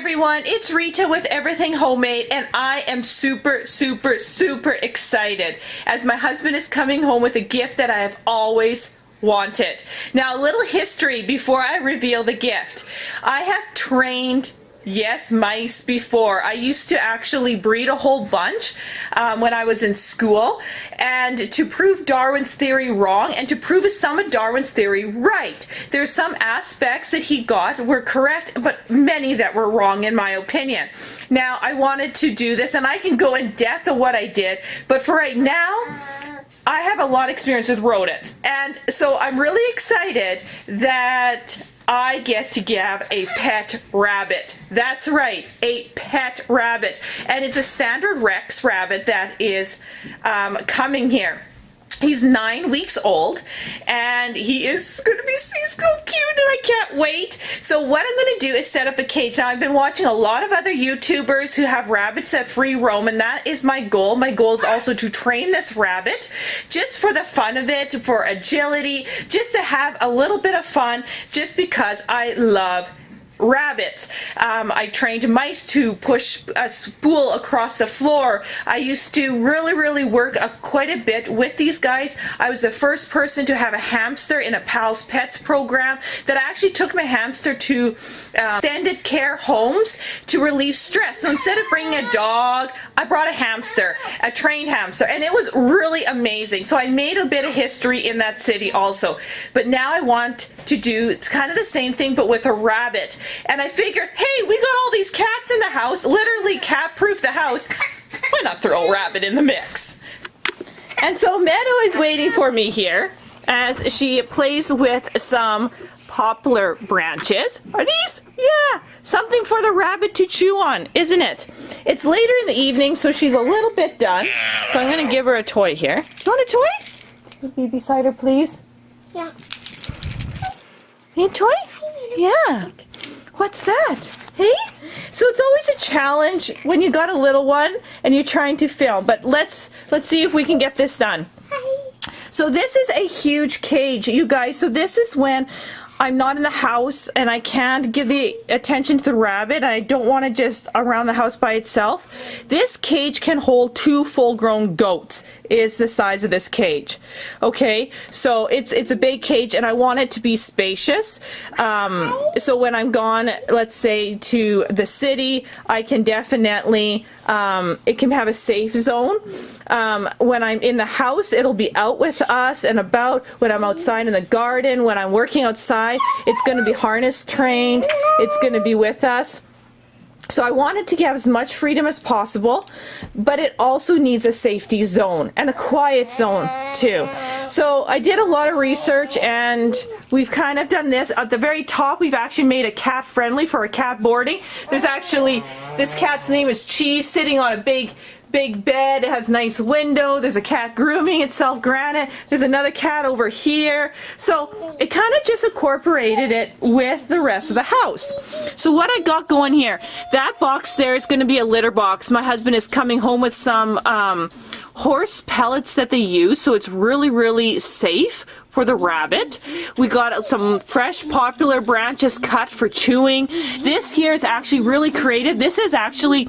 everyone, it's Rita with Everything Homemade, and I am super excited as my husband is coming home with a gift that I have always wanted. Now, a little history before I reveal the gift. I have trained mice before. I used to actually breed a whole bunch when I was in school, and to prove Darwin's theory wrong and to prove some of Darwin's theory right. There's some aspects that he got were correct, but many that were wrong in my opinion. Now, I wanted to do this, and I can go in depth of what I did, but for right now, I have a lot of experience with rodents, and so I'm really excited that I get to give a pet rabbit. That's right, a pet rabbit. And it's a standard Rex rabbit that is coming here. He's 9 weeks old, and he's so cute, and I can't wait. So what I'm going to do is set up a cage. Now, I've been watching a lot of other YouTubers who have rabbits that free roam, and that is my goal. My goal is also to train this rabbit just for the fun of it, for agility, just to have a little bit of fun, just because I love rabbits. I trained mice to push a spool across the floor. I used to really work quite a bit with these guys. I was the first person to have a hamster in a Pals Pets program that I actually took my hamster to extended care homes to relieve stress. So instead of bringing a dog, I brought a hamster, a trained hamster, and it was really amazing. So I made a bit of history in that city also. But now I want to do kind of the same thing, but with a rabbit. And I figured, hey, we got all these cats in the house, literally cat-proof the house. Why not throw a rabbit in the mix? And so Meadow is waiting for me here as she plays with some poplar branches. Are these? Yeah, something for the rabbit to chew on, isn't it? It's later in the evening, so she's a little bit done. So I'm going to give her a toy here. Do you want a toy? Be beside her, please. Yeah. Need a toy? Yeah. What's that? Hey? So it's always a challenge when you got a little one and you're trying to film, but let's see if we can get this done. So this is a huge cage, you guys. So this is when I'm not in the house and I can't give the attention to the rabbit. I don't want to just around the house by itself. This cage can hold 2 full-grown goats, is the size of this cage. Okay, so it's a big cage, and I want it to be spacious. So when I'm gone, let's say to the city, I can definitely, it can have a safe zone. When I'm in the house, it'll be out with us and about. When I'm outside in the garden, when I'm working outside, it's going to be harness trained. It's going to be with us. So I want it to have as much freedom as possible, but it also needs a safety zone and a quiet zone too. So I did a lot of research, and we've kind of done this. At the very top, we've actually made a cat friendly for a cat boarding. There's actually, this cat's name is Cheese, sitting on a big bed. It has a nice window. There's a cat grooming itself, granted. There's another cat over here. So it kind of just incorporated it with the rest of the house. So what I got going here, that box there is going to be a litter box. My husband is coming home with some horse pellets that they use, so it's really safe for the rabbit. We got some fresh poplar branches cut for chewing. This here is actually really creative. This is actually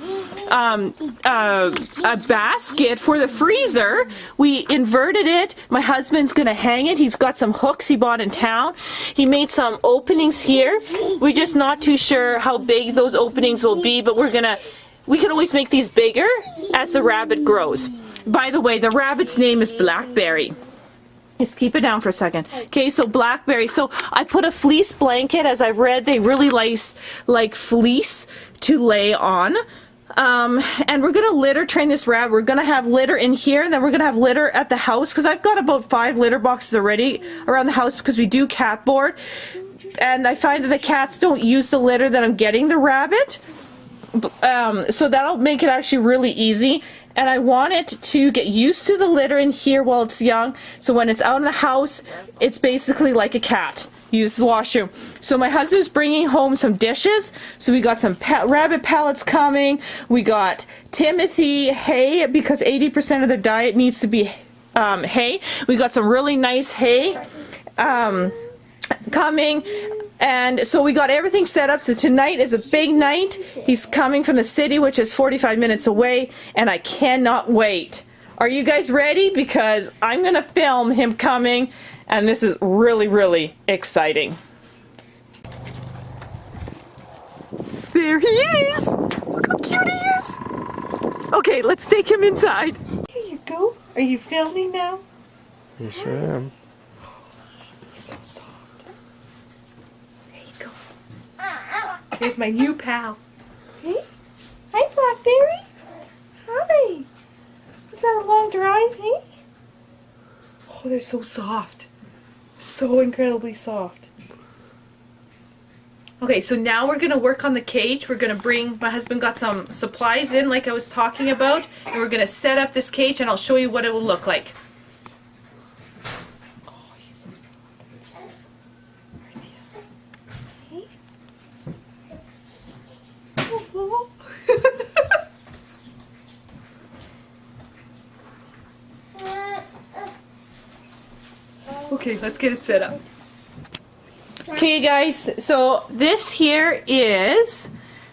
a basket for the freezer. We inverted it. My husband's gonna hang it. He's got some hooks he bought in town. He made some openings here. We're just not too sure how big those openings will be, but we can always make these bigger as the rabbit grows. By the way, the rabbit's name is Blackberry. Just keep it down for a second. Okay, so Blackberry. So I put a fleece blanket. As I've read, they really like fleece to lay on. And we're going to litter train this rabbit. We're going to have litter in here, and then we're going to have litter at the house, because I've got about 5 litter boxes already around the house because we do cat board. And I find that the cats don't use the litter that I'm getting the rabbit. So that'll make it actually really easy. And I want it to get used to the litter in here while it's young, so when it's out in the house, it's basically like a cat. Use the washroom. So my husband's bringing home some dishes. So we got some rabbit pellets coming. We got Timothy hay, because 80% of their diet needs to be hay. We got some really nice hay coming. And so we got everything set up. So tonight is a big night. He's coming from the city, which is 45 minutes away, and I cannot wait. Are you guys ready? Because I'm gonna film him coming, and this is really, really exciting. There he is! Look how cute he is! Okay, let's take him inside. Here you go. Are you filming now? Yes, sure am. He's so soft. There you go. Here's my new pal. Hey? Hi, Blackberry. Hi. Was that a long drive, hey? Oh, they're so soft. So incredibly soft. Okay, so now we're going to work on the cage. We're going to bring, my husband got some supplies in like I was talking about, and we're going to set up this cage and I'll show you what it will look like. Oh, he's so soft. Hey? Oh. Okay, let's get it set up. Okay guys, so this here is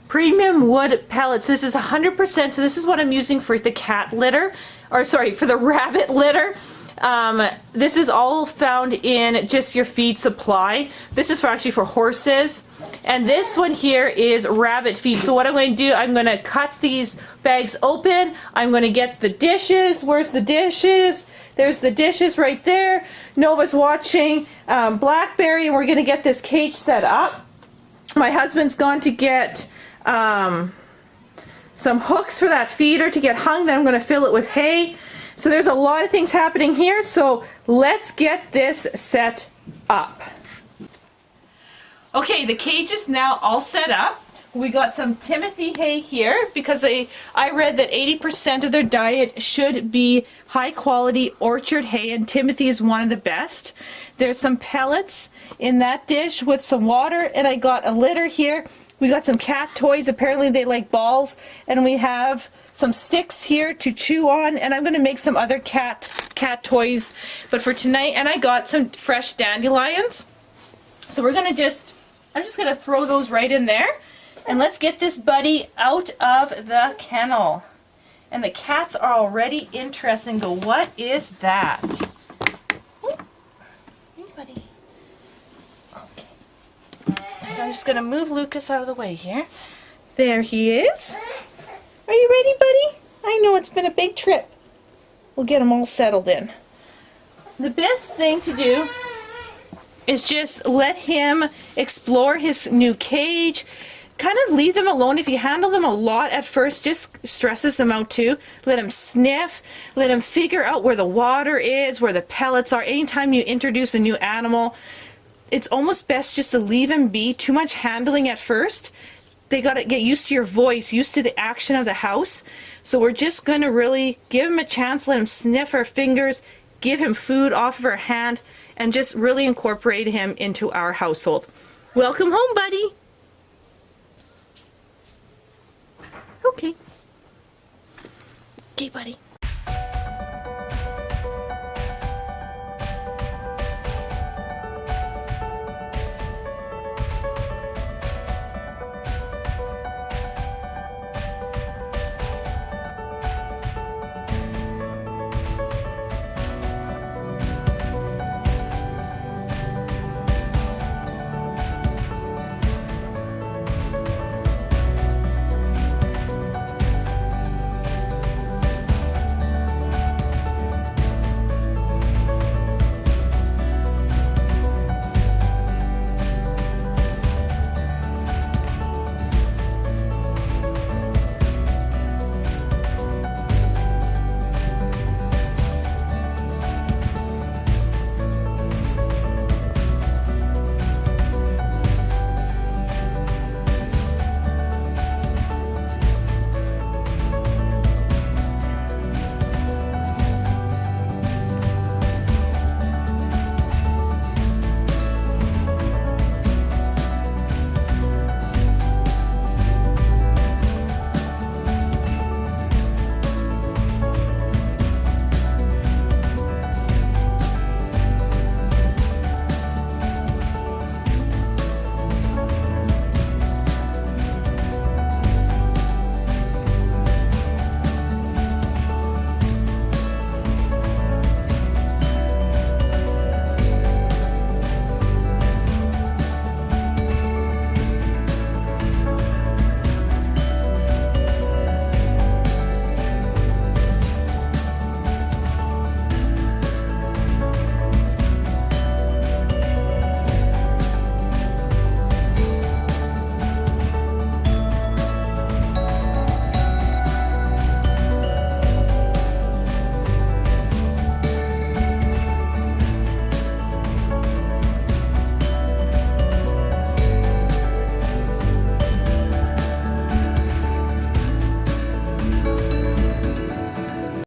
premium wood pellets. This is 100%, so this is what I'm using for the cat litter, or sorry, for the rabbit litter. This is all found in just your feed supply. This is actually for horses. And this one here is rabbit feed. So what I'm going to do, I'm going to cut these bags open. I'm going to get the dishes. Where's the dishes? There's the dishes right there. Nova's watching Blackberry, and we're going to get this cage set up. My husband's gone to get some hooks for that feeder to get hung. Then I'm going to fill it with hay. So there's a lot of things happening here. So let's get this set up. Okay, the cage is now all set up. We got some Timothy hay here because I read that 80% of their diet should be high quality orchard hay, and Timothy is one of the best. There's some pellets in that dish with some water, and I got a litter here. We got some cat toys. Apparently they like balls, and we have some sticks here to chew on, and I'm going to make some other cat toys but for tonight. And I got some fresh dandelions, so we're going to I'm just going to throw those right in there, and let's get this buddy out of the kennel. And the cats are already interested and go, what is that? Hey buddy. Okay, so I'm just going to move Lucas out of the way here. There he is. Are you ready, buddy? I know it's been a big trip. We'll get him all settled in. The best thing to do is just let him explore his new cage. Kind of leave them alone. If you handle them a lot at first, just stresses them out too. Let him sniff. Let him figure out where the water is, where the pellets are. Anytime you introduce a new animal, it's almost best just to leave him be. Too much handling at first. They got to get used to your voice, used to the action of the house. So we're just going to really give him a chance, let him sniff our fingers, give him food off of our hand, and just really incorporate him into our household. Welcome home, buddy. Okay. Okay, buddy.